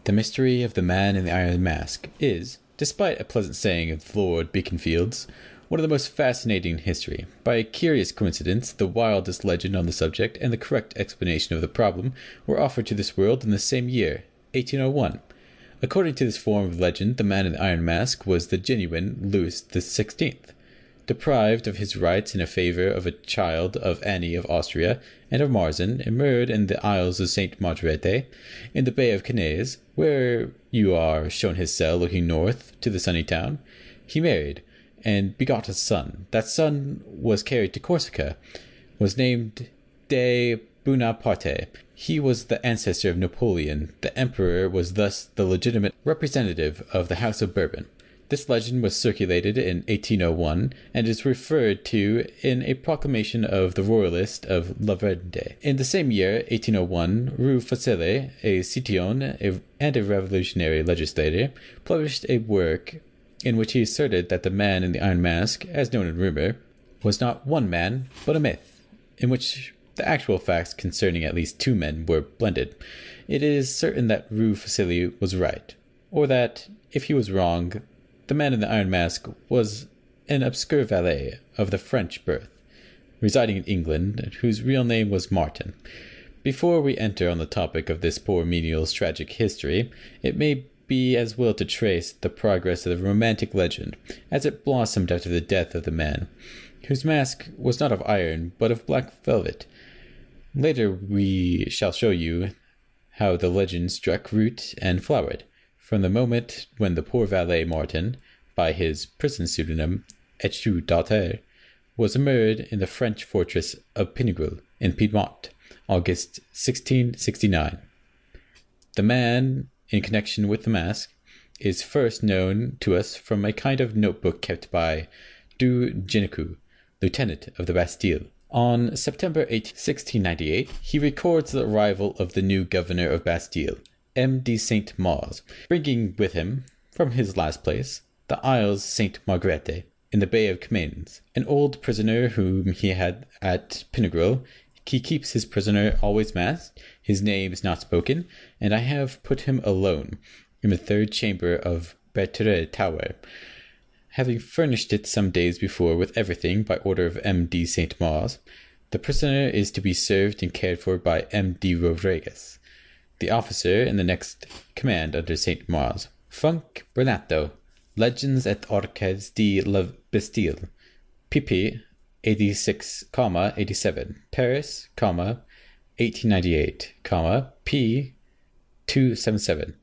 The mystery of the man in the iron mask is, despite a pleasant saying of Lord Beaconfield's, one of the most fascinating in history. By a curious coincidence, the wildest legend on the subject and the correct explanation of the problem were offered to this world in the same year, 1801. According to this form of legend, the man in the iron mask was the genuine Louis XVI. Deprived of his rights in favour of a child of Anne of Austria and of Marzin, immured in the Isles of Saint Marguerite, in the Bay of Canaise, where you are shown his cell looking north to the sunny town, he married, and begot a son. That son was carried to Corsica, was named de Bonaparte. He was the ancestor of Napoleon. The emperor was thus the legitimate representative of the House of Bourbon. This legend was circulated in 1801 and is referred to in a proclamation of the royalist of La Verde. In the same year, 1801, Rue Facile, a citoyen and a revolutionary legislator, published a work in which he asserted that the man in the iron mask, as known in rumor, was not one man, but a myth, in which the actual facts concerning at least two men were blended. It is certain that Rue Facile was right, or that, if he was wrong, the man in the iron mask was an obscure valet of the French birth, residing in England, whose real name was Martin. Before we enter on the topic of this poor menial's tragic history, it may be as well to trace the progress of the romantic legend, as it blossomed after the death of the man, whose mask was not of iron, but of black velvet. Later we shall show you how the legend struck root and flowered, from the moment when the poor valet Martin, by his prison pseudonym Eustache Dauger, was immured in the French fortress of Pignerol in Piedmont, August 1669. The man in connection with the mask is first known to us from a kind of notebook kept by Du Guesclin, lieutenant of the Bastille. On September 8, 1698, he records the arrival of the new governor of Bastille, M. de Saint-Mars, bringing with him, from his last place, the Isles Saint Marguerite, in the Bay of Canaise, an old prisoner whom he had at Pignerol. He keeps his prisoner always masked, his name is not spoken, and I have put him alone in the third chamber of Bastille Tower, having furnished it some days before with everything by order of M. de Saint-Mars. The prisoner is to be served and cared for by M. de Rodriguez, the officer in the next command under Saint Mars. Func Bernato, Legends et Orques de la Bastille, pp. 86, 87, Paris, 1898, p. 277.